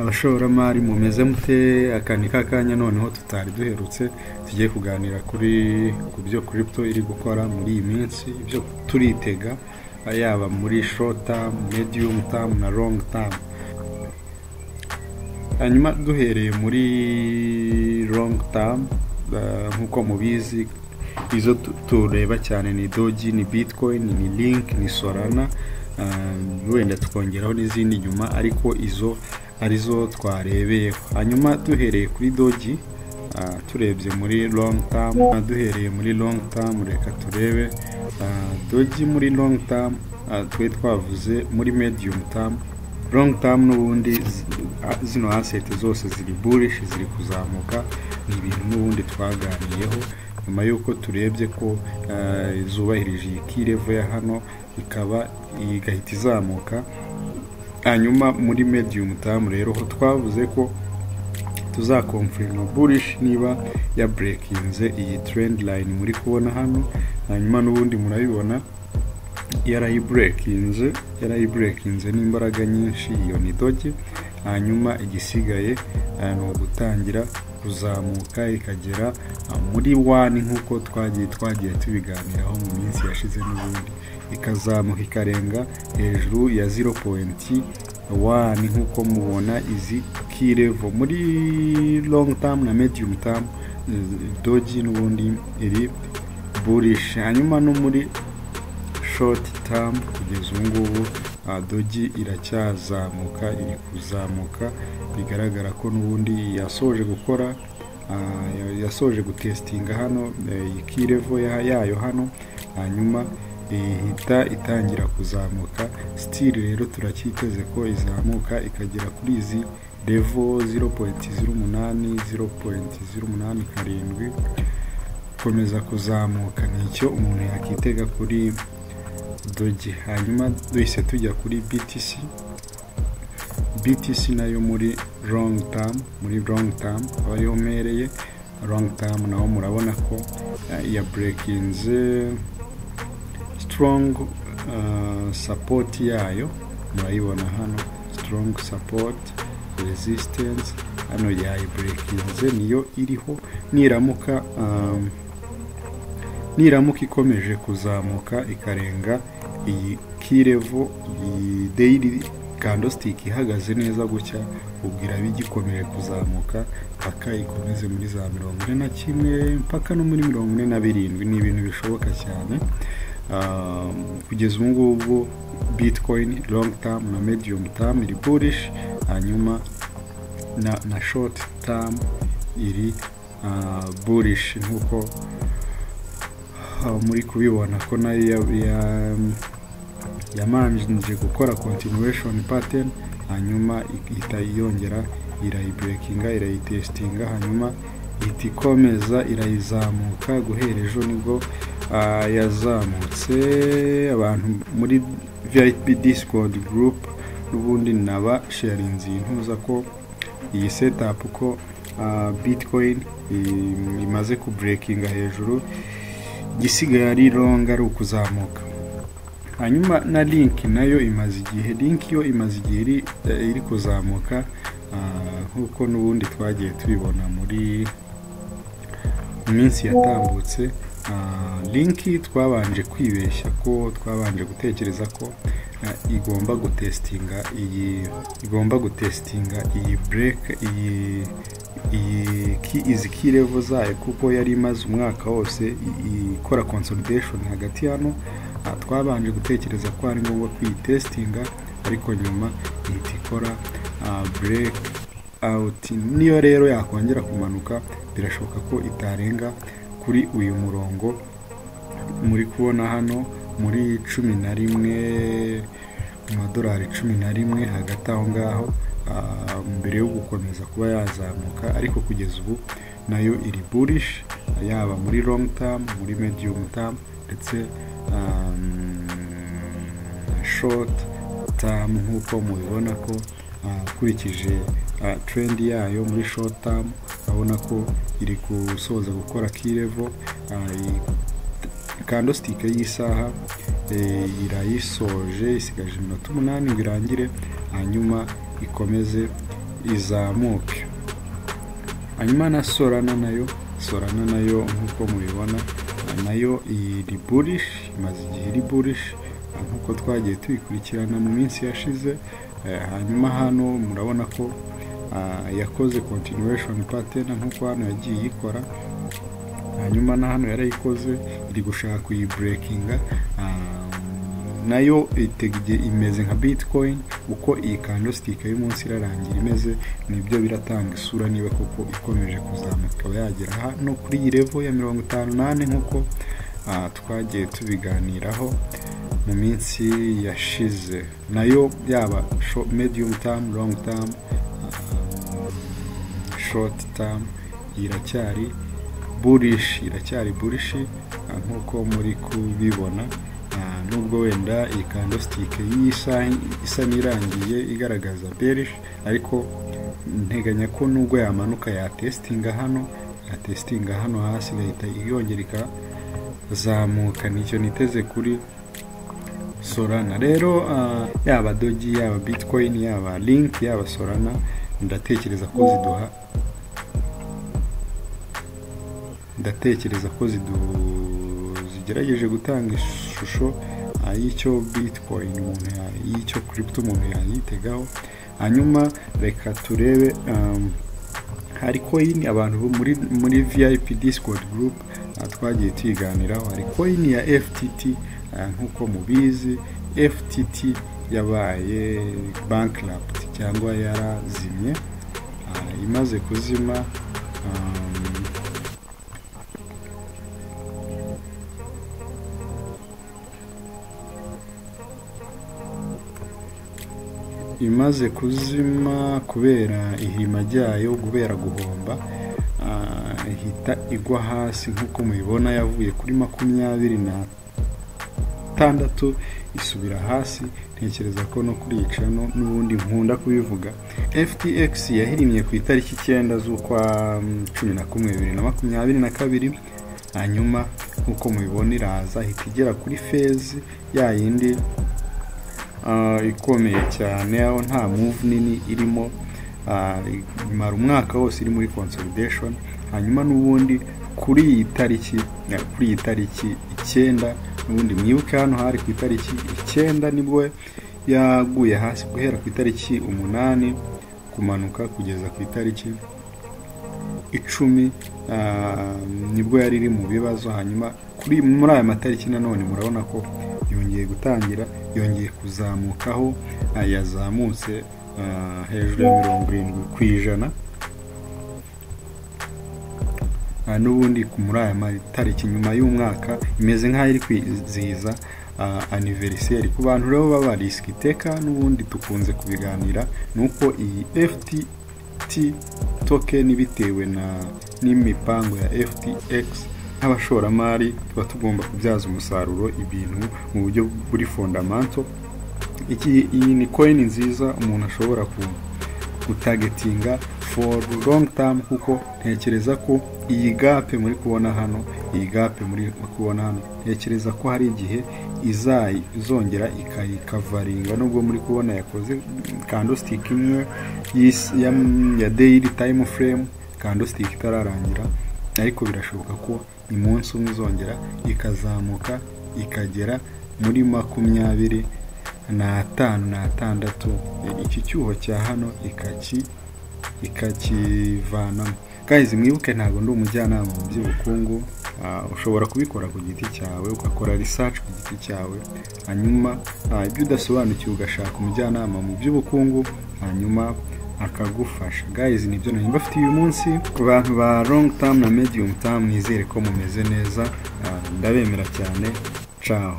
abashoramari mumeze mute? Akani kakanya noneho tutari duherutse tugiye kuganira ku byo crypto iri gukora muri iyi minsi, ibyo turitega yaba muri short term, medium term na long term. Hanyuma duhereye muri long term, nkuko mubizi izo tureba cyane ni Doge, ni Bitcoin, ni Link, ni Solana, wenda tukongeraho n'izindi nyuma, ariko izo arizo twarebeyeho. Hanyuma duhereye kuri Doge, turebye muri long term, duhereye muri long term reka turebe Doge muri long term. Twe twavuze muri medium term. Long term n'ubundi zino asset zose ziri bullish, ziri kuzamuka, ni ibintu n'ubundi twaganiyeho nyuma yuko turebye ko zubahirije iyi key level ya hano ikaba igahita izamuka. Hanyuma muri medium term rero ho twavuze ko tuzakonfirma bullish niba ya breakinze iyi trend line muri kubona hano. Hanyuma n'ubundi murabibona yarayibreakinze n'imbaraga nyinshi, iyo ni Doge. Hanyuma igisigaye ni ugutangira kuzamuka ikagera muri 1 nkuko twagiye tubiganiraho mu minsi yashize, n'ubundi ikazamuka ikarenga hejuru ya 0.1 nkuko mubona izi key level muri long term na medium term. Doge n'ubundi iri bullish. Hanyuma no muri short term kugeza ubu ngubu Doge iracyazamuka, iri kuzamuka, bigaragara ko n'ubundi yasoje gutestinga hano key level yayo hano, hanyuma ihita itangira kuzamuka. Still rero turacyiteze ko izamuka ikagera kuri izi level 0.08 komeza kuzamuka, nicyo umuntu yakitega kuri Doge. Hanyuma duhise tujya kuri BTC nayo muri long term ariho mereye long term, naho murabona ko ya breakinze strong support yayo, murayibona hano strong support resistance hano ya breakinze, niyo iriho. Niramuka ikomeje kuzamuka ikarenga iyi key level, iyi daily candlestick ihagaze neza gutya, ubwira bigikomeje kuzamuka paka ikomeze muri za 41 mpaka no muri 47. Ni ibintu bishoboka cyane. Kugeza ubu ngubu Bitcoin long term na medium term iri bullish, hanyuma na short term iri bullish nkuko muri kubibona ko nayo yamanje gukora continuation pattern, hanyuma ihita yongera irayibreakinga, irayitestinga, hanyuma ihita ikomeza irayizamuka. Guhera ejo nibwo yazamutse. Abantu muri VIP Discord group n'ubundi naba sharinzi ntuza ko iyi setup ko Bitcoin imaze ku breakinga hejuru, gisigaye ari long ari ukuzamuka. Hanyuma na Link nayo imaze igihe iri kuzamuka, nkuko n'ubundi twagiye tubibona muri minsi yatambutse. Link twabanje kwibeshya ko twabanje gutekereza ko igomba gutestinga iyi break izi key level zayo, kuko yari imaze umwaka wose ikora consolidation hagati hano. Twabanje gutekereza ko ari ngombwa kwitestinga, ariko nyuma ihita ikora break out. Niyo rero yakongera kumanuka, birashoboka ko itarenga kuri uyu murongo muri kubona hano muri 11 amadolari 11 hagati aho ngaho, mbere yo gukomeza kuba yazamuka. Ariko kugeza ubu nayo iri bullish, yaba muri long term, muri medium term ndetse short term. Nkuko mubibona ko kurikije trend yayo muri short term, urabona ko iri gusoza gukora key level. Candlestick y'isaha irayisoje, isigaje iminota 8 ngo irangire, hanyuma ikomeze izamuke. Hanyuma na Solana nayo nkuko mubibona nayo iri bullish, imaze igihe iri bullish nkuko twagiye tubikurikirana mu minsi yashize. Hanyuma hano murabona ko yakoze continuation pattern nkuko hano yagiye ikora. Hanyuma na hano yarayikoze iri gushaka kuyibreakinga. Nayo itegeye imeze nka Bitcoin uko iyi candlestick y'umunsi irarangira imeze, nibyo biratanga isura niba koko ikomeje kuzamuka yagera hano kuri iyi level ya 58 nkuko twagiye tubiganiraho mu minsi yashize. Nayo yaba medium term, long term, short term iracyari bullish nkuko muri kubibona. Nubwo wenda iyi candlestick isa nirangiye igaragaza bearish, ariko nteganya ko nubwo yamanuka yatestinga hano hasi gahita yongera ikazamuka. Nicyo niteze kuri Solana. Rero yaba Doge, yaba Bitcoin, yaba Link, yaba Solana, ndatekereza ko zigerageje gutanga ishusho y'icyo Bitcoin y'icyo crypto umuntu yayitegaho. Hanyuma reka turebe hari coin abantu muri VIP Discord group twagiye tuyiganiraho. Hari coin ya FTT nkuko mubizi. FTT yabaye bankrupt cyangwa yarazimye, imaze kuzima. Imaze kuzima kubera ihirima ryayo, kubera guhomba, ihita igwa hasi nkuko mubibona. Yavuye kuri 26 isubira hasi. Ntekereza ko no kuri icano n'ubundi nkunda kubivuga, FTX yahirimye ku itariki 9 z'ukwa 11 2022. Hanyuma nkuko mubibona iraza ihita igera kuri phase yayindi ikomeye cyane, aho nta move nini irimo, imara umwaka wose iri muri consolidation. Hanyuma n'ubundi kuri iyi tariki 9, n'ubundi mwibuke hano hari ku itariki 9 nibwo yaguye hasi, guhera ku itariki 8 kumanuka kugeza ku itariki 10 nibwo yari iri mu bibazo. Hanyuma muri aya matariki nanone murabona ko yongeye gutangira, yongeye kuzamukaho, yazamutse hejuru ya 70%. N'ubundi muri aya matariki nyuma y'umwaka imeze nk'aho iri kwizihiza anniversaire. Ku bantu rero baba risk taker n'ubundi tukunze kubiganira, nuko iyi FTT token bitewe n'imipango ya FTX nk'abashoramari tuba tugomba kubyaza umusaruro ibintu mu buryo buri fundamental. Iyi ni coin nziza umuntu ashobora gutargetinga for long term, kuko ntekereza ko iyi gap muri kubona hano, ntekereza ko hari igihe izongera ikayikavaringa. Nubwo muri kubona yakoze candlestick imwe ya daily time frame, candlestick itararangira, ariko birashoboka ko umunsi umwe izongera ikazamuka ikagera muri 25-26. Iki cyuho cya hano ikakivanamo. Guys, mwibuke ntago ndi umujyanama mu by'ubukungu, ushobora kubikora ku giti cyawe, ugakora research ku giti cyawe, hanyuma ibyo udasobanukiwe ugashaka umujyanama mu by'ubukungu, hanyuma akagufasha. Guys, nibyo nari mbafitiye uyu munsi. Ku bantu ba long term na medium term, nizere ko mumeze neza, ndabemera cyane. Ciao.